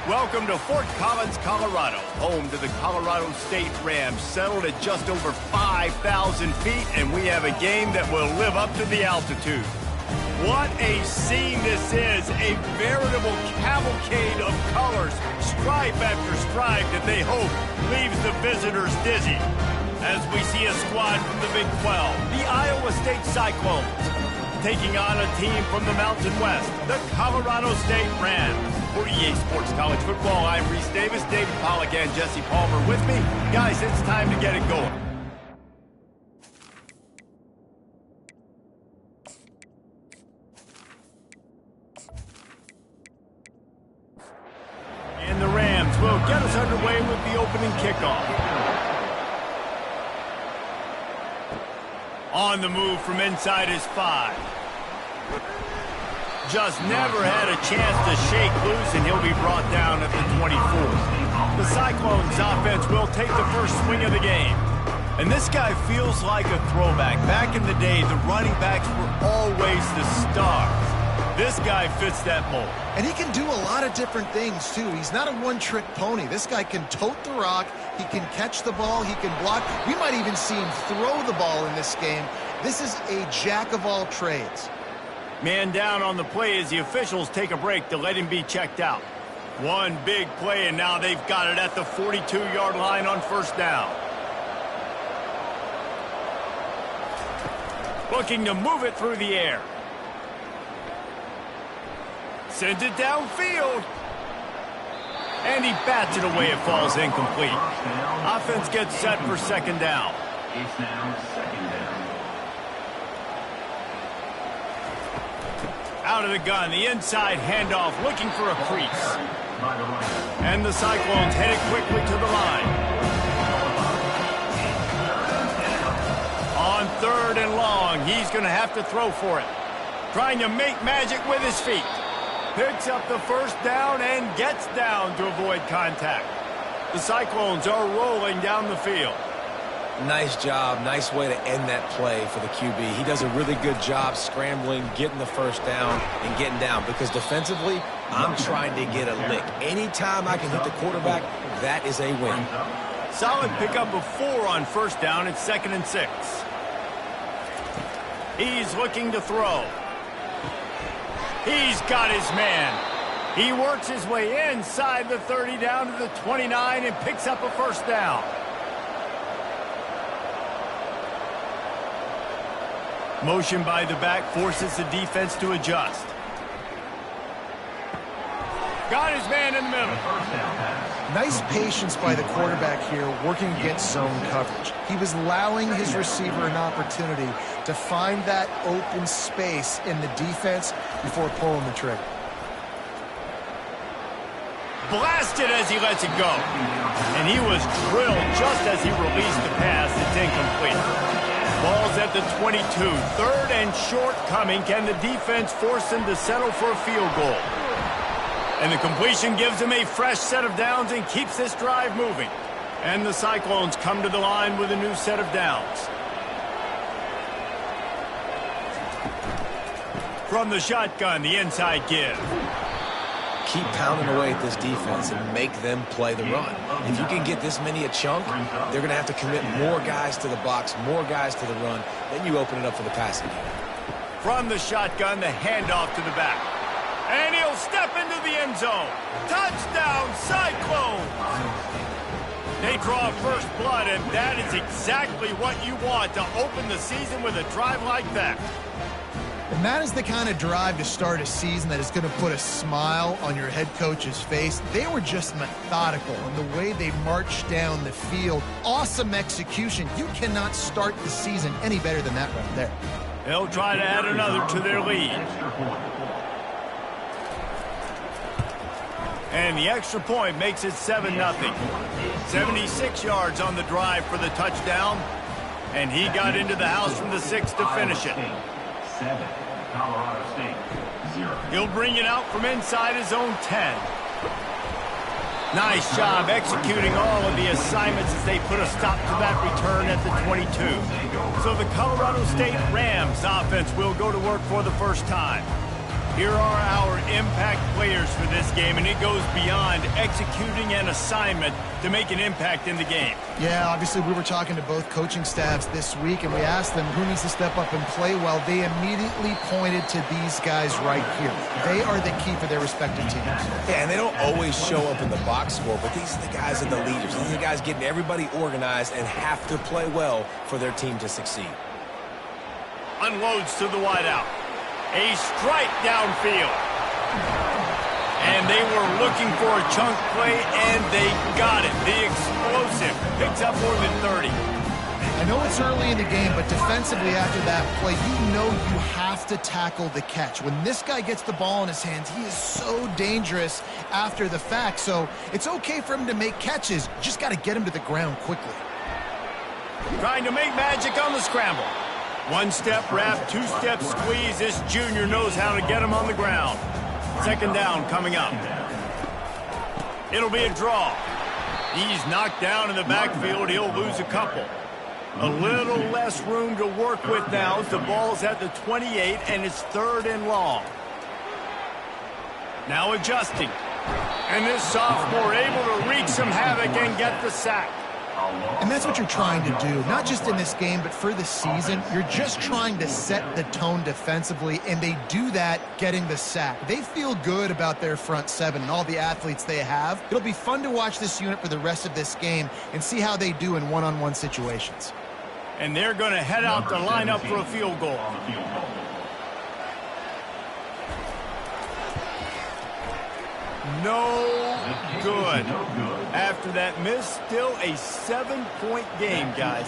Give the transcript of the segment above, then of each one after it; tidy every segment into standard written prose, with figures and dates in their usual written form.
Welcome to Fort Collins, Colorado, home to the Colorado State Rams, settled at just over 5,000 feet, and we have a game that will live up to the altitude. What a scene this is, a veritable cavalcade of colors, stripe after stripe that they hope leaves the visitors dizzy. As we see a squad from the Big 12, the Iowa State Cyclones, taking on a team from the Mountain West, the Colorado State Rams. For EA Sports College Football, I'm Reese Davis, David Pollack, and Jesse Palmer with me. Guys, it's time to get it going. And the Rams will get us underway with the opening kickoff. On the move from inside his 5. Just never had a chance to shake loose, and he'll be brought down at the 24. The Cyclones offense will take the first swing of the game. And this guy feels like a throwback. Back in the day, the running backs were always the stars. This guy fits that mold. And he can do a lot of different things, too. He's not a one-trick pony. This guy can tote the rock. He can catch the ball. He can block. We might even see him throw the ball in this game. This is a jack of all trades. Man down on the play as the officials take a break to let him be checked out. One big play, and now they've got it at the 42-yard line on first down. Looking to move it through the air. Sends it downfield. And he bats it away. It falls incomplete. Offense gets set for second down. It's now second down. Out of the gun, the inside handoff, looking for a crease. And the Cyclones headed quickly to the line. On third and long, he's going to have to throw for it. Trying to make magic with his feet. Picks up the first down and gets down to avoid contact. The Cyclones are rolling down the field. Nice job. Nice way to end that play for the QB. He does a really good job scrambling, getting the first down, and getting down. Because defensively, I'm trying to get a lick. Anytime I can hit the quarterback, that is a win. Solid pickup of 4 on first down. It's 2nd and 6. He's looking to throw. He's got his man. He works his way inside the 30 down to the 29 and picks up a first down. Motion by the back forces the defense to adjust. Got his man in the middle. Nice patience by the quarterback here, working against zone coverage. He was allowing his receiver an opportunity to find that open space in the defense before pulling the trigger. Blasted as he lets it go. And he was drilled just as he released the pass. It's incomplete. Ball's at the 22. 3rd and short coming. Can the defense force him to settle for a field goal? And the completion gives him a fresh set of downs and keeps this drive moving. And the Cyclones come to the line with a new set of downs. From the shotgun, the inside give. Keep pounding away at this defense and make them play the run. If you can get this many a chunk, they're going to have to commit more guys to the box, more guys to the run. Then you open it up for the passing game. From the shotgun, the handoff to the back. And he'll step into the end zone. Touchdown, Cyclones! They draw first blood, and that is exactly what you want to open the season with a drive like that. And that is the kind of drive to start a season that is going to put a smile on your head coach's face. They were just methodical in the way they marched down the field. Awesome execution. You cannot start the season any better than that right there. They'll try to add another to their lead. And the extra point makes it 7-0. 76 yards on the drive for the touchdown. And he got into the house from the 6 to finish it. 7, Colorado State, 0. He'll bring it out from inside his own 10. Nice job executing all of the assignments as they put a stop to that return at the 22. So the Colorado State Rams offense will go to work for the first time. Here are our impact players for this game, and it goes beyond executing an assignment to make an impact in the game. Yeah, obviously we were talking to both coaching staffs this week, and we asked them who needs to step up and play well. They immediately pointed to these guys right here. They are the key for their respective teams. Yeah, and they don't always show up in the box score, but these are the guys that are the leaders. These are the guys getting everybody organized and have to play well for their team to succeed. Unloads to the wideout. A strike downfield. And they were looking for a chunk play, and they got it. The explosive picks up more than 30. I know it's early in the game, but defensively after that play, you know you have to tackle the catch. When this guy gets the ball in his hands, he is so dangerous after the fact. So it's okay for him to make catches. You just got to get him to the ground quickly. Trying to make magic on the scramble. One-step wrap, two-step squeeze. This junior knows how to get him on the ground. Second down coming up. It'll be a draw. He's knocked down in the backfield. He'll lose a couple. A little less room to work with now as the ball's at the 28, and it's 3rd and long. Now adjusting. And this sophomore able to wreak some havoc and get the sack. And that's what you're trying to do, not just in this game, but for the season. You're just trying to set the tone defensively, and they do that getting the sack. They feel good about their front seven and all the athletes they have. It'll be fun to watch this unit for the rest of this game and see how they do in one-on-one situations. And they're going to head out to line up for a field goal. No good. After that miss, still a 7-point game, guys.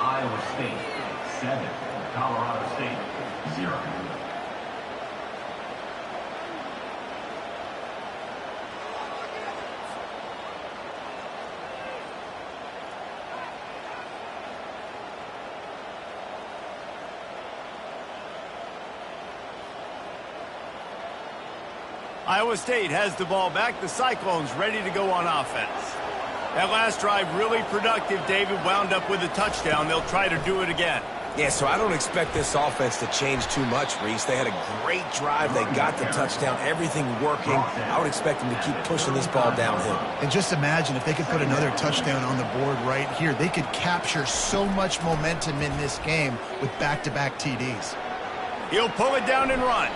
Iowa State 7, Colorado State 0. Iowa State has the ball back. The Cyclones ready to go on offense. That last drive really productive. David wound up with a touchdown. They'll try to do it again. Yeah, so I don't expect this offense to change too much, Reese. They had a great drive. They got the touchdown. Everything working. I would expect them to keep pushing this ball downhill. And just imagine if they could put another touchdown on the board right here. They could capture so much momentum in this game with back-to-back TDs. He'll pull it down and run.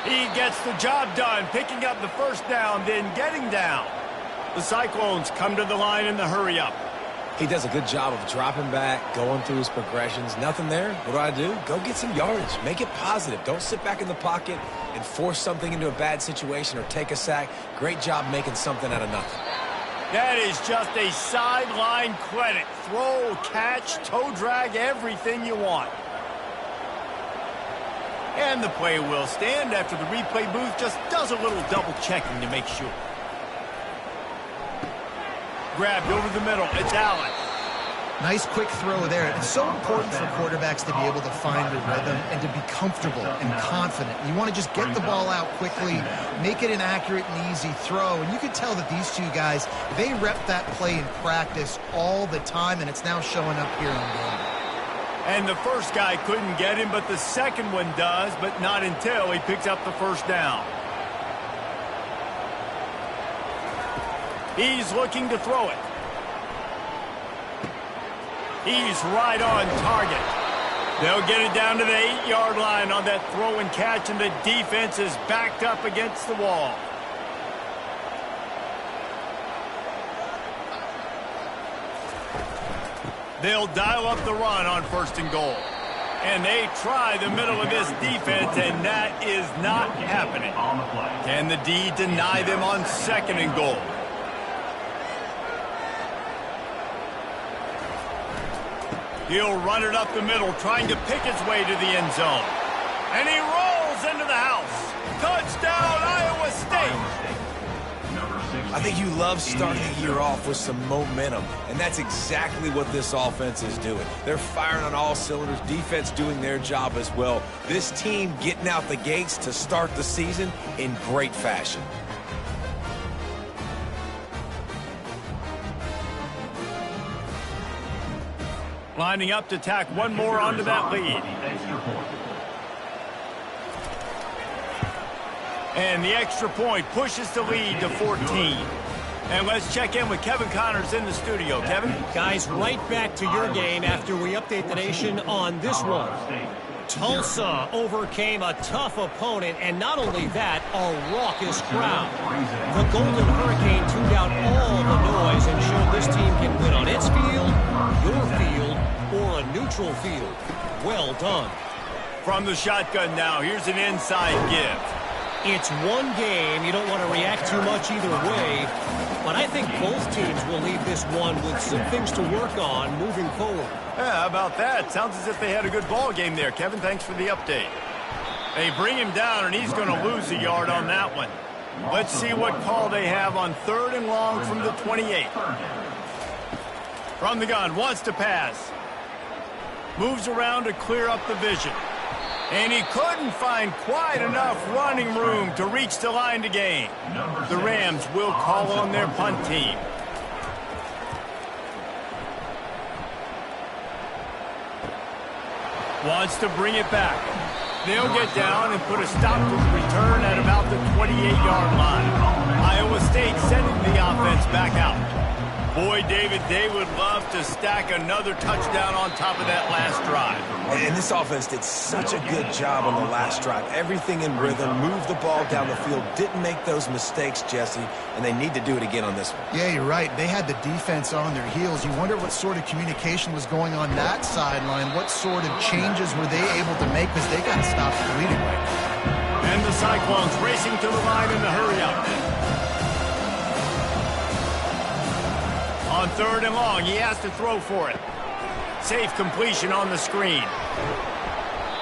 He gets the job done, picking up the first down, then getting down. The Cyclones come to the line in the hurry-up. He does a good job of dropping back, going through his progressions. Nothing there. What do? Go get some yardage. Make it positive. Don't sit back in the pocket and force something into a bad situation or take a sack. Great job making something out of nothing. That is just a sideline credit. Throw, catch, toe drag, everything you want. And the play will stand after the replay booth just does a little double checking to make sure. Grabbed over the middle. It's Allen. Nice quick throw there. It's so important for quarterbacks to be able to find a rhythm and to be comfortable and confident. You want to just get the ball out quickly, make it an accurate and easy throw. And you can tell that these two guys, they rep that play in practice all the time, and it's now showing up here in the game. And the first guy couldn't get him, but the second one does, but not until he picks up the first down. He's looking to throw it. He's right on target. They'll get it down to the 8-yard line on that throw and catch, and the defense is backed up against the wall. They'll dial up the run on 1st and goal. And they try the middle of this defense, and that is not happening. Can the D deny them on 2nd and goal? He'll run it up the middle, trying to pick his way to the end zone. And he rolls into the house. Touchdown, Iowa State! I think you love starting the year off with some momentum, and that's exactly what this offense is doing. They're firing on all cylinders, defense doing their job as well. This team getting out the gates to start the season in great fashion. Lining up to tack one more onto that lead. And the extra point pushes the lead to 14. And let's check in with Kevin Connors in the studio. Kevin? Guys, right back to your game after we update the nation on this one. Tulsa overcame a tough opponent, and not only that, a raucous crowd. The Golden Hurricane tuned out all the noise and showed this team can win on its field, your field, or a neutral field. Well done. From the shotgun now, here's an inside give. It's one game. You don't want to react too much either way, but I think both teams will leave this one with some things to work on moving forward. Yeah, how about that? Sounds as if they had a good ball game there. Kevin, thanks for the update. They bring him down, and he's going to lose a yard on that one. Let's see what call they have on 3rd and long from the 28. From the gun, wants to pass. Moves around to clear up the vision. And he couldn't find quite enough running room to reach the line to gain. The Rams will call on their punt team. Wants to bring it back. They'll get down and put a stop to the return at about the 28-yard line. Iowa State sending the offense back out. Boy, David, they would love to stack another touchdown on top of that last drive. And this offense did such a good job on the last drive. Everything in rhythm, moved the ball down the field, didn't make those mistakes, Jesse, and they need to do it again on this one. Yeah, you're right. They had the defense on their heels. You wonder what sort of communication was going on that sideline. What sort of changes were they able to make, because they got to stop the bleeding right now. And the Cyclones racing to the line in the hurry-up. On 3rd and long, he has to throw for it. Safe completion on the screen.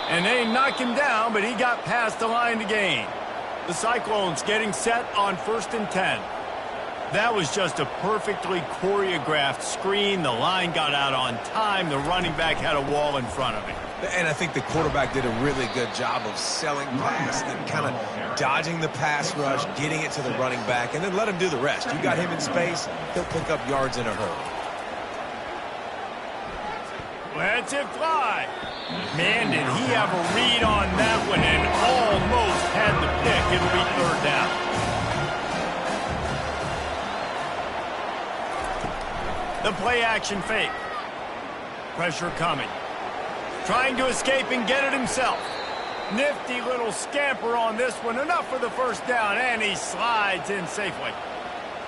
And they knock him down, but he got past the line to gain. The Cyclones getting set on 1st and 10. That was just a perfectly choreographed screen. The line got out on time. The running back had a wall in front of him. And I think the quarterback did a really good job of selling pass and kind of dodging the pass rush, getting it to the running back, and then let him do the rest. You got him in space, he'll pick up yards in a hurry. Let's it fly. Man, did he have a read on that one and almost had the pick. It'll be 3rd down. The play action fake. Pressure coming. Trying to escape and get it himself. Nifty little scamper on this one. Enough for the 1st down, and he slides in safely.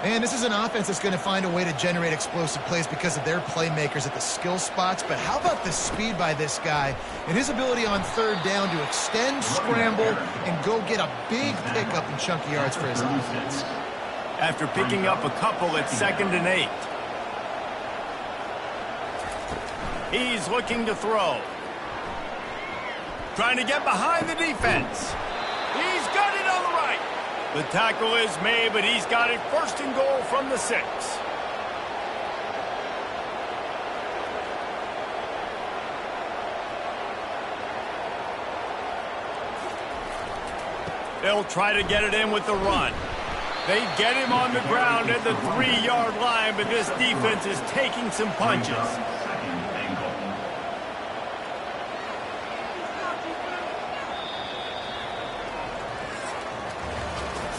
Man, this is an offense that's going to find a way to generate explosive plays because of their playmakers at the skill spots. But how about the speed by this guy and his ability on 3rd down to extend, scramble, and go get a big pickup and chunky yards for his offense. After picking up a couple at 2nd and 8. He's looking to throw. Trying to get behind the defense. He's got it on the right. The tackle is made, but he's got it 1st and goal from the 6. They'll try to get it in with the run. They get him on the ground at the 3-yard line, but this defense is taking some punches.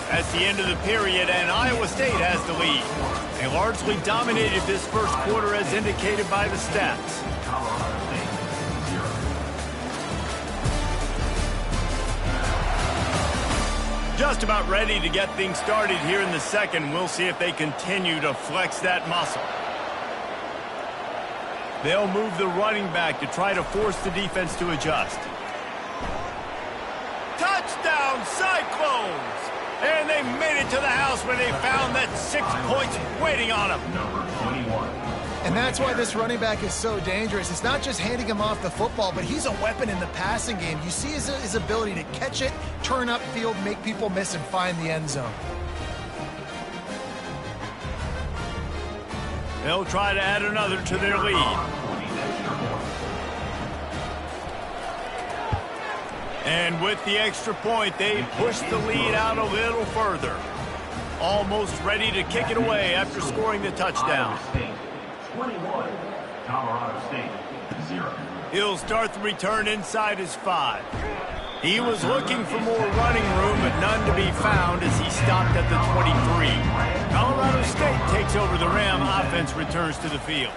That's the end of the period, and Iowa State has the lead. They largely dominated this 1st quarter as indicated by the stats. Just about ready to get things started here in the 2nd. We'll see if they continue to flex that muscle. They'll move the running back to try to force the defense to adjust. Touchdown, Cyclones! And they made it to the house where they found that 6 points waiting on them. Number 21. And that's why this running back is so dangerous. It's not just handing him off the football, but he's a weapon in the passing game. You see his ability to catch it, turn upfield, make people miss, and find the end zone. They'll try to add another to their lead. And with the extra point, they push the lead out a little further. Almost ready to kick it away after scoring the touchdown. 21, Colorado State, 0. He'll start the return inside his 5. He was looking for more running room, but none to be found as he stopped at the 23. Colorado State takes over the Ram. Offense returns to the field.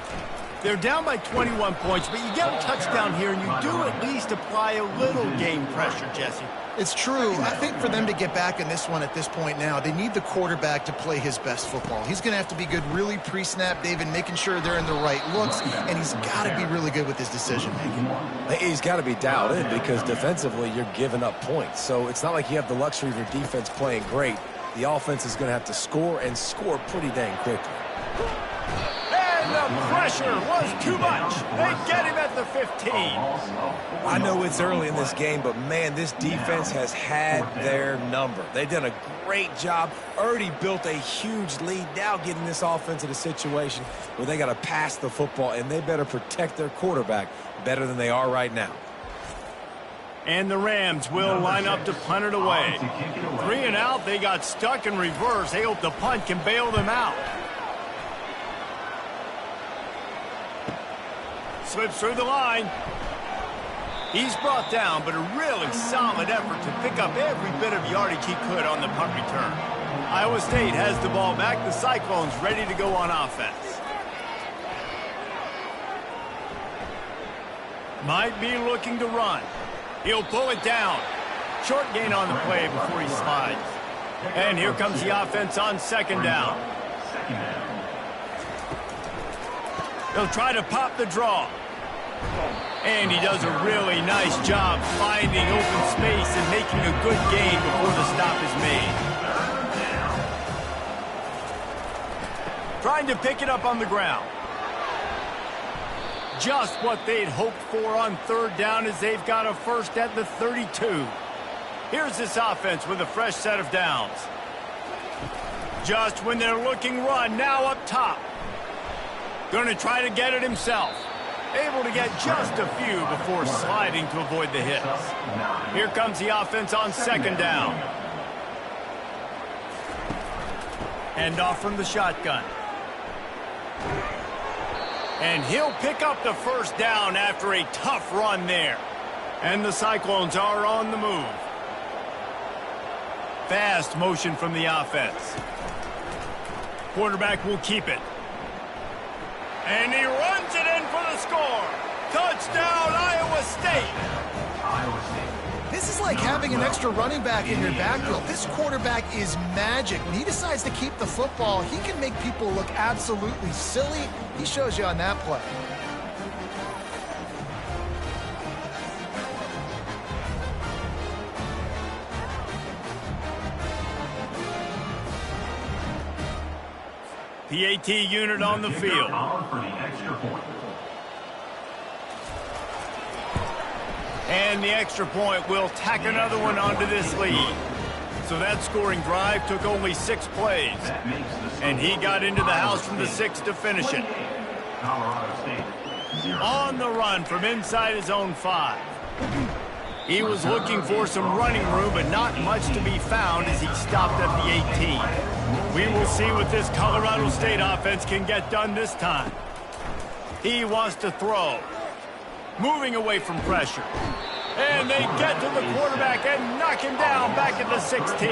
They're down by 21 points, but you get a touchdown here, and you do at least apply a little game pressure, Jesse. It's true. I think for them to get back in this one at this point now, they need the quarterback to play his best football. He's going to have to be good really pre-snap, David, making sure they're in the right looks, and he's got to be really good with his decision-making. He's got to be dialed in because defensively you're giving up points. So it's not like you have the luxury of your defense playing great. The offense is going to have to score and score pretty dang quickly. And the pressure was too much. They get him at the 15. I know it's early in this game, but, man, this defense has had their number. They've done a great job, already built a huge lead, now getting this offense in a situation where they got to pass the football, and they better protect their quarterback better than they are right now. And the Rams will line up to punt it away. 3 and out, they got stuck in reverse. They hope the punt can bail them out. Slips through the line. He's brought down, but a really solid effort to pick up every bit of yardage he could on the punt return. Iowa State has the ball back. The Cyclones ready to go on offense. Might be looking to run. He'll pull it down. Short gain on the play before he slides. And here comes the offense on second down. He'll try to pop the draw. And he does a really nice job finding open space and making a good gain before the stop is made. Trying to pick it up on the ground. Just what they'd hoped for on third down as they've got a first at the 32. Here's this offense with a fresh set of downs. Just when they're looking run, now up top. Going to try to get it himself. Able to get just a few before sliding to avoid the hits. Here comes the offense on second down. Hand off from the shotgun. And he'll pick up the first down after a tough run there. And the Cyclones are on the move. Fast motion from the offense. Quarterback will keep it. And he runs it in for the score. Touchdown, Iowa State. Iowa State. This is like having an extra running back in your backfield. This quarterback is magic. When he decides to keep the football, he can make people look absolutely silly. He shows you on that play. PAT unit on the field. And the extra point will tack another one onto this lead. So that scoring drive took only 6 plays. And he got into the house from the 6 to finish it. On the run from inside his own 5. He was looking for some running room, but not much to be found as he stopped at the 18. We will see what this Colorado State offense can get done this time. He wants to throw. Moving away from pressure. And they get to the quarterback and knock him down back at the 16.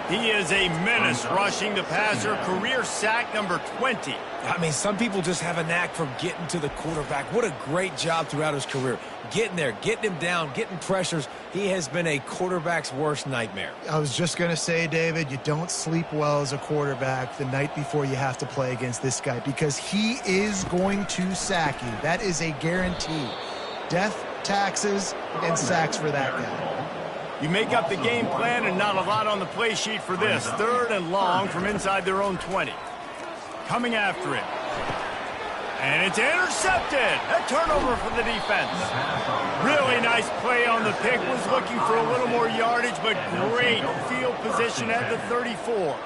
He is a menace rushing the passer, career sack number 20. I mean, some people just have a knack for getting to the quarterback. What a great job throughout his career. Getting there, getting him down, getting pressures. He has been a quarterback's worst nightmare. I was just going to say, David, you don't sleep well as a quarterback the night before you have to play against this guy because he is going to sack you. That is a guarantee. Death, taxes, and sacks for that guy. You make up the game plan and not a lot on the play sheet for this. 3rd and long from inside their own 20. Coming after it. And it's intercepted. A turnover for the defense. Really nice play on the pick. Was looking for a little more yardage, but great field position at the 34.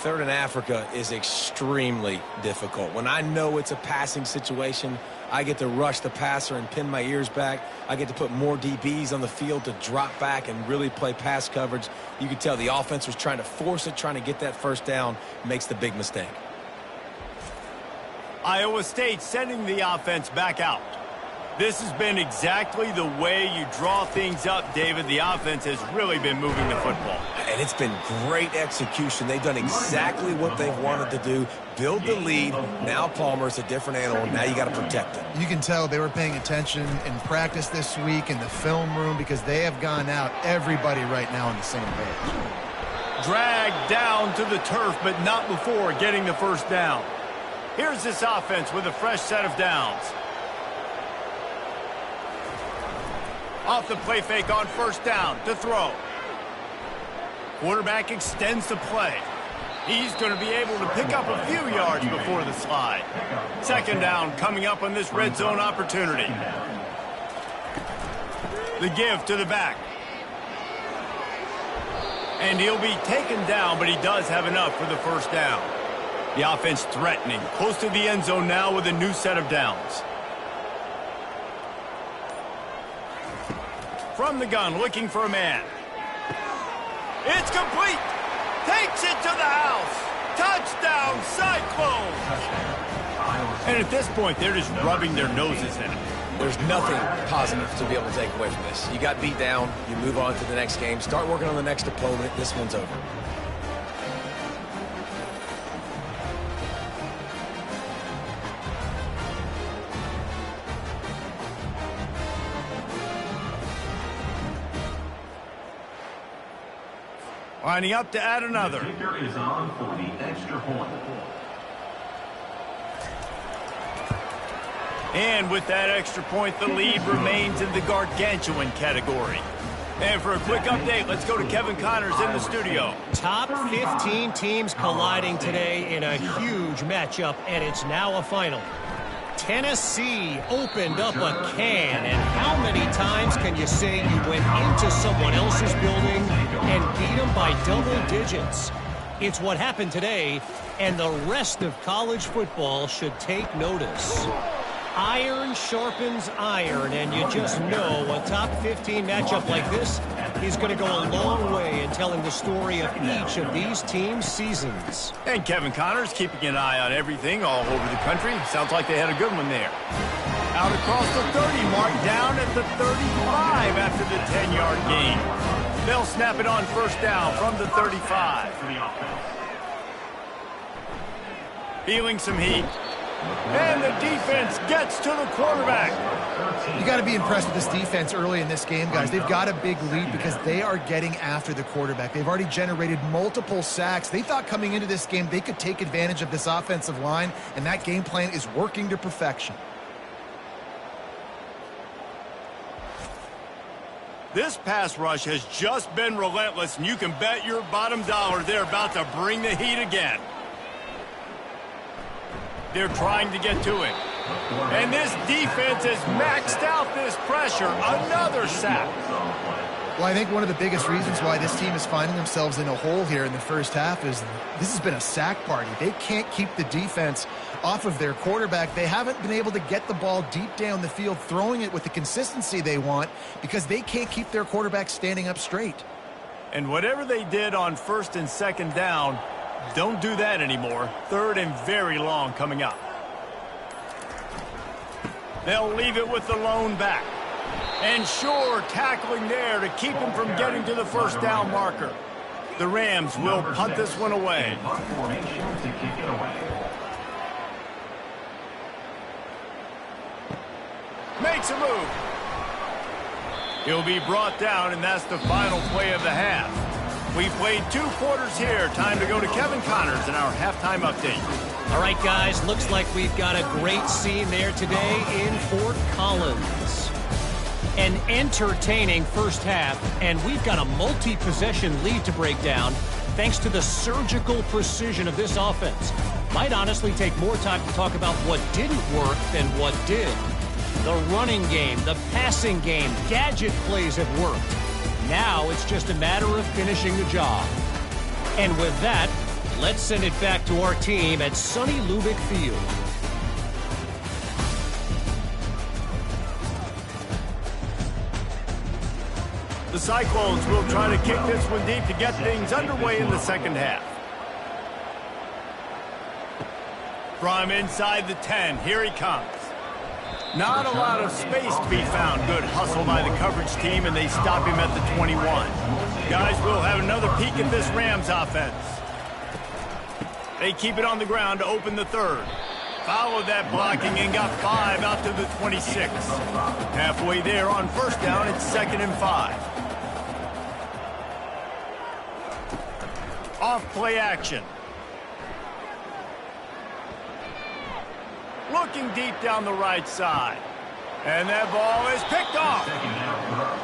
3rd and Africa is extremely difficult. When I know it's a passing situation, I get to rush the passer and pin my ears back. I get to put more DBs on the field to drop back and really play pass coverage. You can tell the offense was trying to force it, trying to get that first down, makes the big mistake. Iowa State sending the offense back out. This has been exactly the way you draw things up, David. The offense has really been moving the football. And it's been great execution. They've done exactly what they've wanted to do. Build the lead. Now Palmer's a different animal. Now you got to protect him. You can tell they were paying attention in practice this week in the film room because they have gone out, everybody right now on the same page. Dragged down to the turf, but not before getting the first down. Here's this offense with a fresh set of downs. Off the play fake on first down to throw. Quarterback extends the play. He's going to be able to pick up a few yards before the slide. Second down coming up on this red zone opportunity. The give to the back. And he'll be taken down, but he does have enough for the first down. The offense threatening, close to the end zone now with a new set of downs. From the gun, looking for a man. It's complete. Takes it to the house. Touchdown, Cyclones. And at this point, they're just rubbing their noses in it. There's nothing positive to be able to take away from this. You got beat down. You move on to the next game. Start working on the next opponent. This one's over. Lining up to add another. The kicker is on for the extra point. And with that extra point, the lead remains in the gargantuan category. And for a quick update, let's go to Kevin Connors in the studio. Top 15 teams colliding today in a huge matchup, and it's now a final. Tennessee opened up a can, and how many times can you say you went into someone else's building and beat them by double digits? It's what happened today, and the rest of college football should take notice. Iron sharpens iron, and you just know a top 15 matchup like this is going to go a long way in telling the story of each of these teams' seasons. And Kevin Connors keeping an eye on everything all over the country. Sounds like they had a good one there. Out across the 30 mark, down at the 35 after the 10-yard gain. They'll snap it on first down from the 35. Feeling some heat. And the defense gets to the quarterback. You got to be impressed with this defense early in this game, guys. They've got a big lead because they are getting after the quarterback. They've already generated multiple sacks. They thought coming into this game they could take advantage of this offensive line, and that game plan is working to perfection. This pass rush has just been relentless, and you can bet your bottom dollar they're about to bring the heat again. They're trying to get to it. And this defense has maxed out this pressure. Another sack. Well, I think one of the biggest reasons why this team is finding themselves in a hole here in the first half is this has been a sack party. They can't keep the defense off of their quarterback. They haven't been able to get the ball deep down the field, throwing it with the consistency they want because they can't keep their quarterback standing up straight. And whatever they did on first and second down, don't do that anymore. Third and very long coming up. They'll leave it with the lone back. And sure, tackling there to keep him from getting to the first down marker. The Rams will punt this one away. Makes a move. He'll be brought down, and that's the final play of the half. We played 2 quarters here. Time to go to Kevin Connors in our halftime update. All right, guys, looks like we've got a great scene there today in Fort Collins. An entertaining first half, and we've got a multi-possession lead to break down thanks to the surgical precision of this offense. Might honestly take more time to talk about what didn't work than what did. The running game, the passing game, gadget plays have worked. Now it's just a matter of finishing the job. And with that, let's send it back to our team at sunny Lubick Field. The Cyclones will try to kick this one deep to get things underway in the second half. From inside the 10, here he comes. Not a lot of space to be found. Good hustle by the coverage team, and they stop him at the 21. Guys, we'll have another peek at this Rams offense. They keep it on the ground to open the third. Followed that blocking and got 5 out to the 26. Halfway there on first down, it's 2nd and 5. Off play action. Looking deep down the right side. And that ball is picked off.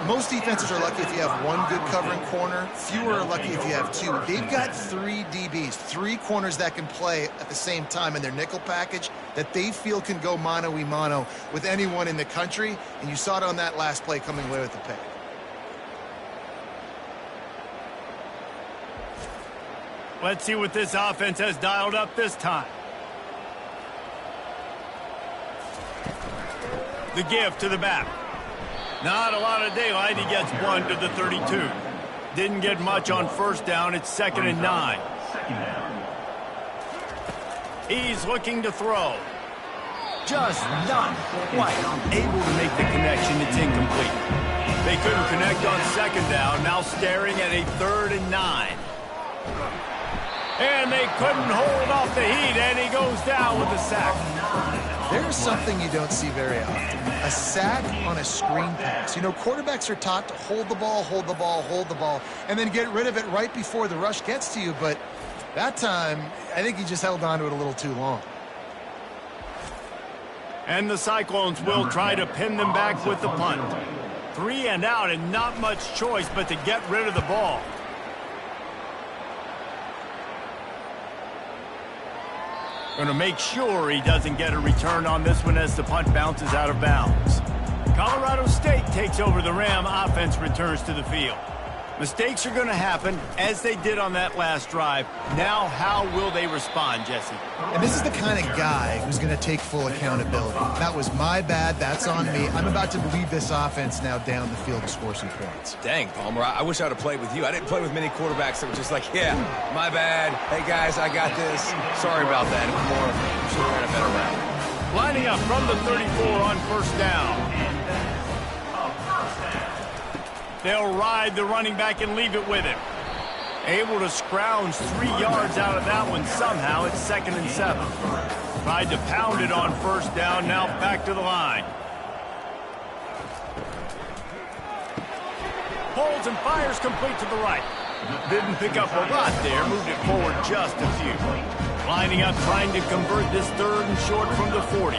Most defenses are lucky if you have one good covering corner. Fewer are lucky if you have two. They've got 3 DBs, 3 corners that can play at the same time in their nickel package that they feel can go mano-a-mano with anyone in the country. And you saw it on that last play coming away with the pick. Let's see what this offense has dialed up this time. The give to the back. Not a lot of daylight. He gets 1 to the 32. Didn't get much on first down. It's 2nd and 9. He's looking to throw. Just not quite able to make the connection. It's incomplete. They couldn't connect on 2nd down. Now staring at a 3rd and 9. And they couldn't hold off the heat, and he goes down with a sack. There's something you don't see very often. A sack on a screen pass. You know, quarterbacks are taught to hold the ball, hold the ball, hold the ball, and then get rid of it right before the rush gets to you. But that time, I think he just held on to it a little too long. And the Cyclones will try to pin them back with the punt. 3 and out, and not much choice but to get rid of the ball. Going to make sure he doesn't get a return on this one as the punt bounces out of bounds. Colorado State takes over. The Ram offense returns to the field. Mistakes are going to happen, as they did on that last drive. Now, how will they respond, Jesse? And this is the kind of guy who's going to take full accountability. That was my bad. That's on me. I'm about to lead this offense now down the field to score some points. Dang, Palmer, I wish I would have played with you. I didn't play with many quarterbacks that were just like, yeah, my bad. Hey, guys, I got this. Sorry about that. It was more, should have ran a better route. Lining up from the 34 on first down. They'll ride the running back and leave it with him. Able to scrounge 3 yards out of that one somehow. It's 2nd and 7. Tried to pound it on first down. Now back to the line. Holds and fires complete to the right. Didn't pick up a lot there. Moved it forward just a few. Lining up, trying to convert this 3rd and short from the 40.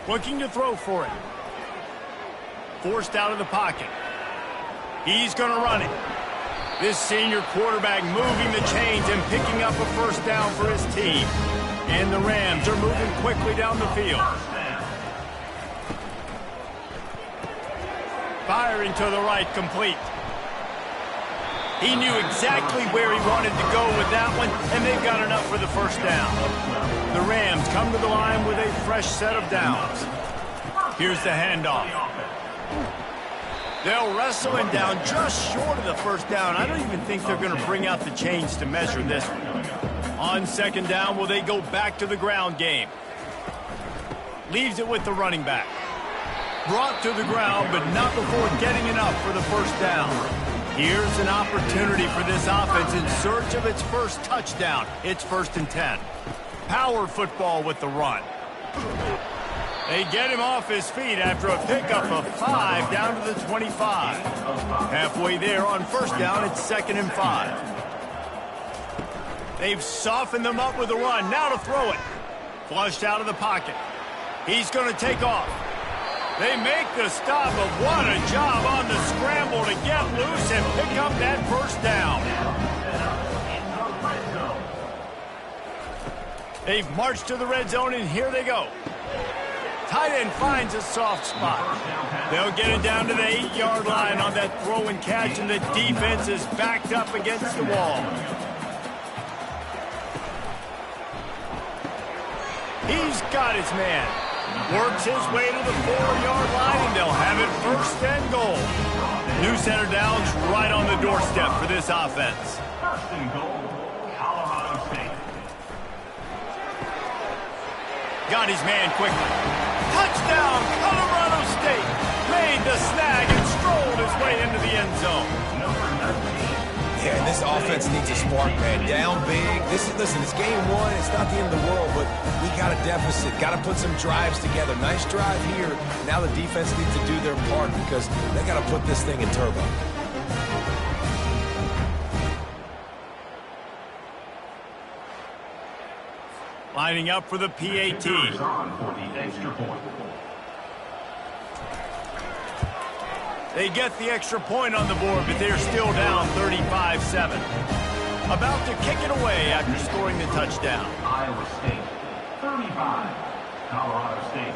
Looking to throw for it. Forced out of the pocket. He's going to run it. This senior quarterback moving the chains and picking up a first down for his team. And the Rams are moving quickly down the field. Firing to the right, complete. He knew exactly where he wanted to go with that one, and they've got enough for the first down. The Rams come to the line with a fresh set of downs. Here's the handoff. They'll wrestle him down just short of the first down. I don't even think they're going to bring out the chains to measure this one. On 2nd down, will they go back to the ground game? Leaves it with the running back. Brought to the ground, but not before getting enough for the first down. Here's an opportunity for this offense in search of its first touchdown. It's 1st and 10. Power football with the run. They get him off his feet after a pickup of 5 down to the 25. Halfway there on first down, it's 2nd and 5. They've softened them up with a run. Now to throw it. Flushed out of the pocket. He's going to take off. They make the stop, but what a job on the scramble to get loose and pick up that first down. They've marched to the red zone, and here they go. Tight end finds a soft spot. They'll get it down to the 8-yard line on that throw and catch, and the defense is backed up against the wall. He's got his man. Works his way to the 4-yard line, and they'll have it 1st and goal. New center downs right on the doorstep for this offense. 1st and goal, Colorado State. Got his man quickly. Touchdown, Colorado State. Made the snag and strolled his way into the end zone. Yeah, and this offense needs a spark, man. Down big. Listen, it's game one. It's not the end of the world, but we got a deficit. Got to put some drives together. Nice drive here. Now the defense needs to do their part because they got to put this thing in turbo. Lining up for the PAT. They get the extra point on the board, but they're still down 35-7. About to kick it away after scoring the touchdown. Iowa State, 35. Colorado State,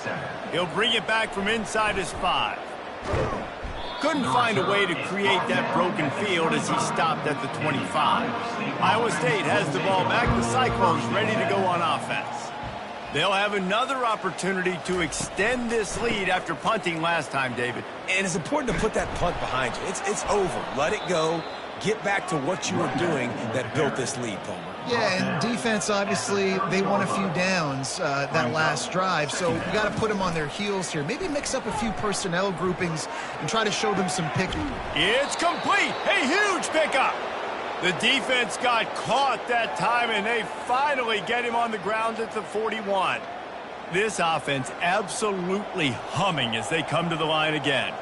7. He'll bring it back from inside his 5. Couldn't find a way to create that broken field as he stopped at the 25. Iowa State has the ball back. The Cyclones ready to go on offense. They'll have another opportunity to extend this lead after punting last time, David. And it's important to put that punt behind you. It's over. Let it go. Get back to what you were doing that built this lead, Palmer. Yeah, and defense, obviously, they won a few downs that last drive, so you got to put them on their heels here. Maybe mix up a few personnel groupings and try to show them some pick. It's complete. A huge pickup. The defense got caught that time, and they finally get him on the ground at the 41. This offense absolutely humming as they come to the line again.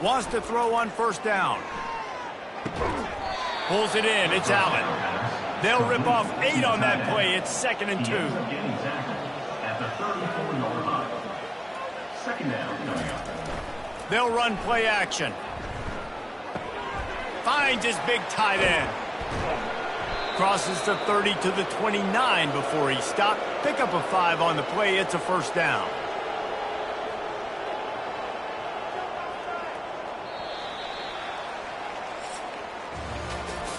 Wants to throw on first down. Pulls it in. It's Allen. They'll rip off 8 on that play. It's 2nd and 2. At the 34-yard line. 2nd down. They'll run play action. Finds his big tight end. Crosses the 30 to the 29 before he stopped. Pick up a 5 on the play. It's a first down.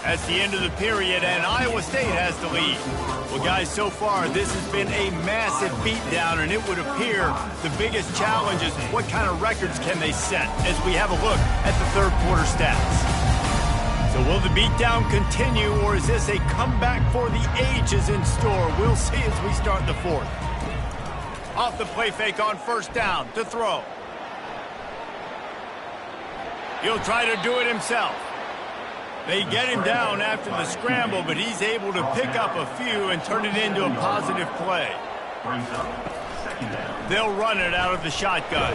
That's the end of the period, and Iowa State has the lead. Well, guys, so far, this has been a massive beatdown, and it would appear the biggest challenge is what kind of records can they set as we have a look at the third quarter stats. So will the beatdown continue, or is this a comeback for the ages in store? We'll see as we start the fourth. Off the play fake on first down to throw. He'll try to do it himself. They get him down after the scramble, but he's able to pick up a few and turn it into a positive play. They'll run it out of the shotgun.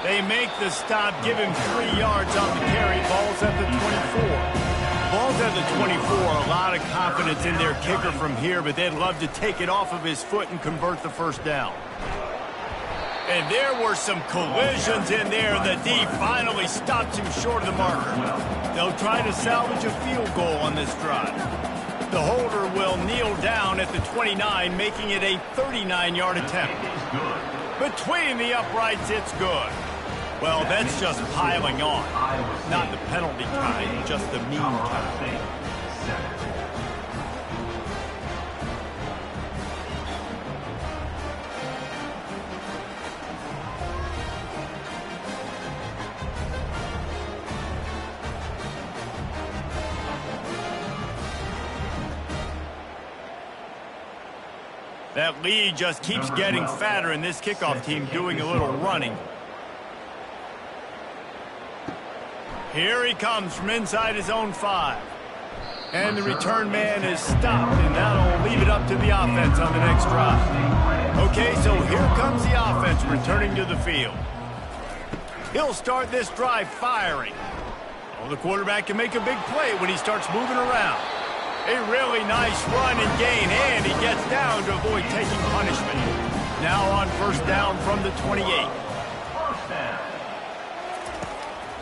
They make the stop, give him 3 yards on the carry. Ball's at the 24. Ball's at the 24. A lot of confidence in their kicker from here, but they'd love to take it off of his foot and convert the first down. And there were some collisions in there. The D finally stops him short of the marker. They'll try to salvage a field goal on this drive. The holder will kneel down at the 29, making it a 39-yard attempt. Between the uprights, it's good. Well, that's just piling on. Not the penalty kind, just the mean kind. That lead just keeps getting fatter, and this kickoff team doing a little running. Here he comes from inside his own 5. And the return man is stopped, and that'll leave it up to the offense on the next drive. Okay, so here comes the offense returning to the field. He'll start this drive firing. Well, the quarterback can make a big play when he starts moving around. A really nice run and gain, and he gets down to avoid taking punishment. Now on first down from the 28.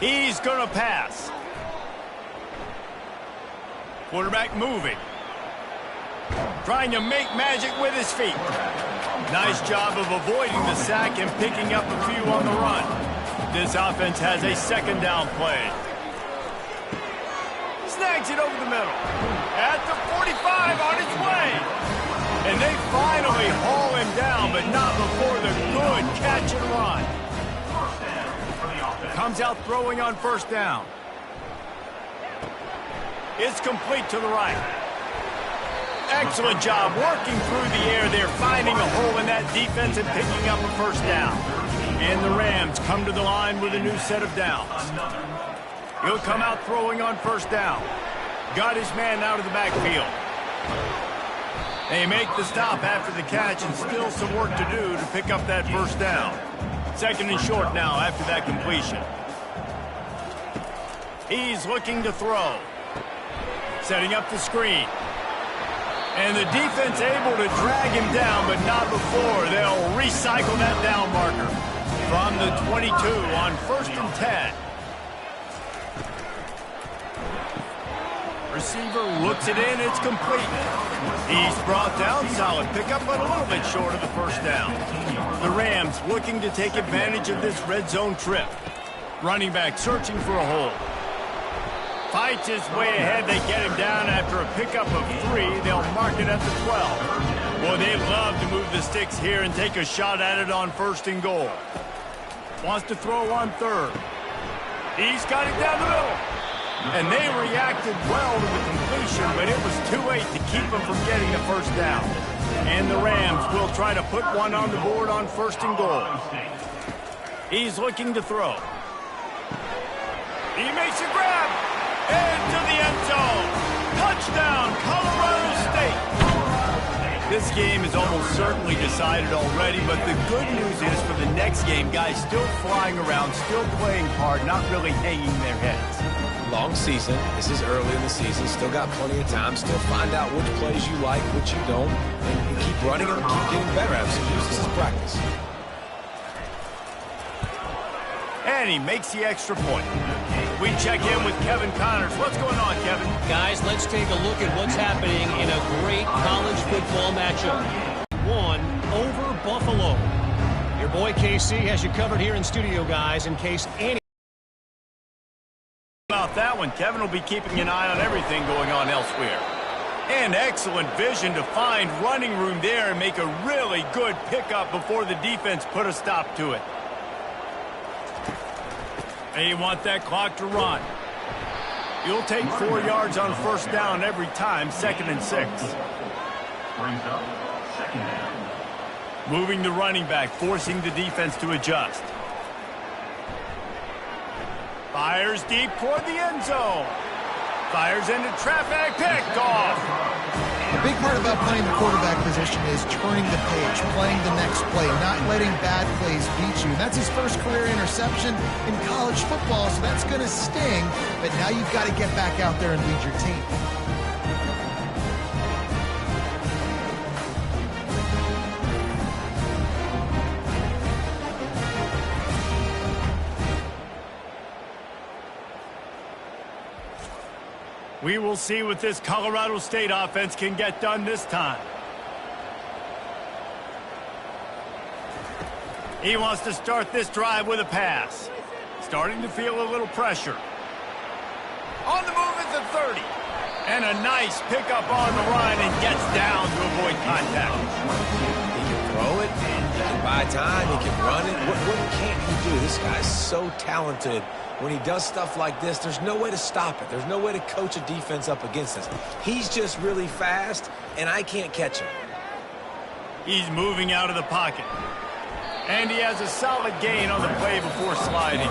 He's going to pass. Quarterback moving. Trying to make magic with his feet. Nice job of avoiding the sack and picking up a few on the run. This offense has a second down play. Snags it over the middle. At the 45 on its way. And they finally haul him down, but not before the good catch and run. Comes out throwing on first down. It's complete to the right. Excellent job working through the air there, finding a hole in that defense and picking up a first down. And the Rams come to the line with a new set of downs. He'll come out throwing on first down. Got his man out of the backfield. They make the stop after the catch and still some work to do to pick up that first down. Second and short now after that completion. He's looking to throw. Setting up the screen. And the defense able to drag him down, but not before they'll recycle that down marker. From the 22 on 1st and 10. Receiver looks it in, it's complete. He's brought down, solid pickup, but a little bit short of the first down. The Rams looking to take advantage of this red zone trip. Running back searching for a hole. Fights his way ahead, they get him down after a pickup of 3. They'll mark it at the 12. Boy, they love to move the sticks here and take a shot at it on 1st and goal. Wants to throw on 3rd. He's got it down the middle. And they reacted well to the completion, but it was too late to keep them from getting the first down. And the Rams will try to put one on the board on 1st and goal. He's looking to throw. He makes a grab. Into the end zone. Touchdown, Colorado State. This game is almost certainly decided already, but the good news is for the next game, guys still flying around, still playing hard, not really hanging their heads. Long season. This is early in the season. Still got plenty of time. Still find out which plays you like, which you don't, and keep running them, keep getting better at them. This is practice. And he makes the extra point. We check in with Kevin Connors. What's going on, Kevin? Guys, let's take a look at what's happening in a great college football matchup. 1 over Buffalo. Your boy KC has you covered here in studio, guys, in case any... About that one, Kevin will be keeping an eye on everything going on elsewhere. And excellent vision to find running room there and make a really good pickup before the defense put a stop to it. They want that clock to run. You'll take 4 yards on first down every time, 2nd and 6. Brings up 2nd down. Moving the running back, forcing the defense to adjust. Fires deep toward the end zone. Fires into traffic, picked off. The big part about playing the quarterback position is turning the page, playing the next play, not letting bad plays beat you. And that's his first career interception in college football, so that's going to sting. But now you've got to get back out there and lead your team. We will see what this Colorado State offense can get done this time. He wants to start this drive with a pass. Starting to feel a little pressure. On the move at the 30. And a nice pickup on the run and gets down to avoid contact. He can throw it, he can buy time, he can run it. What can't he do? This guy's so talented. When he does stuff like this, there's no way to stop it. There's no way to coach a defense up against this. He's just really fast, and I can't catch him. He's moving out of the pocket. And he has a solid gain on the play before sliding.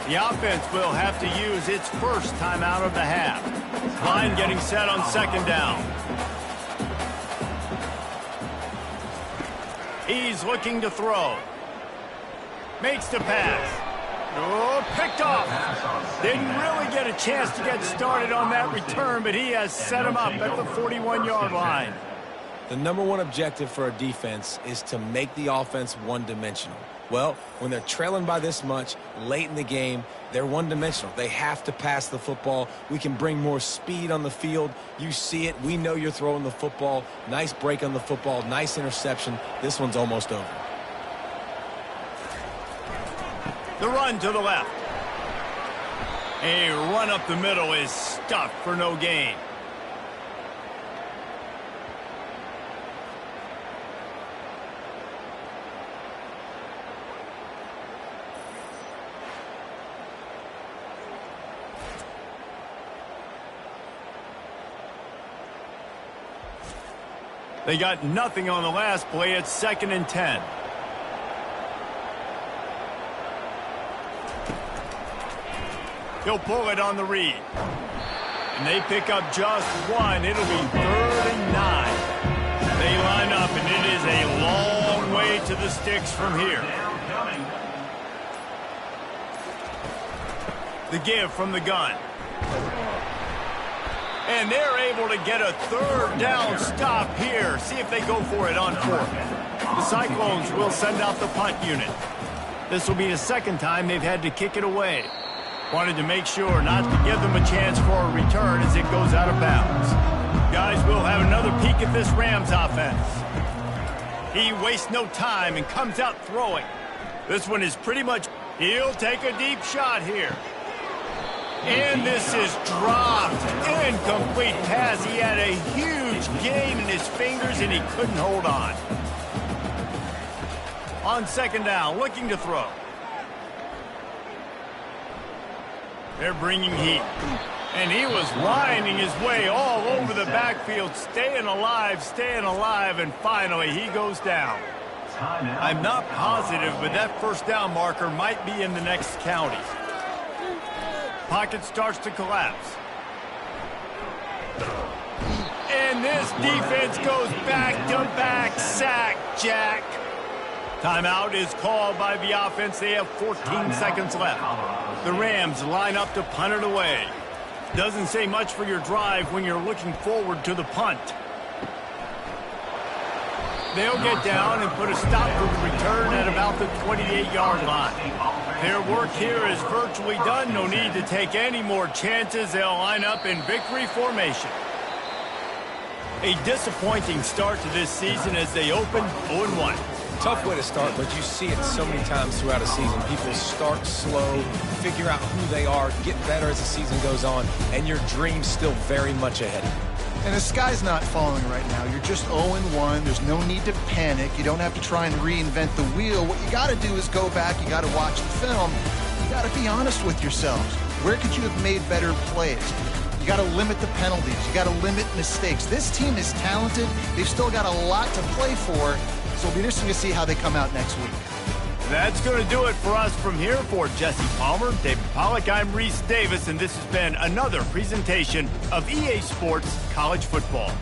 The offense will have to use its first timeout of the half. Line getting set on 2nd down. He's looking to throw. Makes the pass. Oh, picked off. Didn't really get a chance to get started on that return, but he has set him up at the 41-yard line. The #1 objective for a defense is to make the offense one-dimensional. Well, when they're trailing by this much late in the game, they're one-dimensional. They have to pass the football. We can bring more speed on the field. You see it. We know you're throwing the football. Nice break on the football. Nice interception. This one's almost over. The run to the left. A run up the middle is stuffed for no gain. They got nothing on the last play. It's 2nd and 10. He'll pull it on the read. And they pick up just one. It'll be 3rd and 9. They line up, and it is a long way to the sticks from here. The give from the gun. And they're able to get a 3rd down stop here. See if they go for it on 4th. The Cyclones will send out the punt unit. This will be the 2nd time they've had to kick it away. Wanted to make sure not to give them a chance for a return as it goes out of bounds. Guys, we'll have another peek at this Rams offense. He wastes no time and comes out throwing. This one is pretty much, he'll take a deep shot here. And this is dropped. Incomplete pass. He had a huge gain in his fingers and he couldn't hold on. On 2nd down, looking to throw. They're bringing heat. And he was winding his way all over the backfield, staying alive, and finally he goes down. I'm not positive, but that 1st down marker might be in the next county. Pocket starts to collapse. And this defense goes back-to-back sack, Jack. Timeout is called by the offense. They have 14 seconds left. The Rams line up to punt it away. Doesn't say much for your drive when you're looking forward to the punt. They'll get down and put a stop to the return at about the 28-yard line. Their work here is virtually done. No need to take any more chances. They'll line up in victory formation. A disappointing start to this season as they open 0-1. Tough way to start, but you see it so many times throughout a season. People start slow, figure out who they are, get better as the season goes on, and your dream's still very much ahead. And the sky's not falling right now. You're just 0-1. There's no need to panic. You don't have to try and reinvent the wheel. What you got to do is go back. You got to watch the film. You got to be honest with yourselves. Where could you have made better plays? You got to limit the penalties. You got to limit mistakes. This team is talented. They've still got a lot to play for. So it'll be interesting to see how they come out next week. That's going to do it for us from here. For Jesse Palmer, David Pollack, I'm Reese Davis, and this has been another presentation of EA Sports College Football.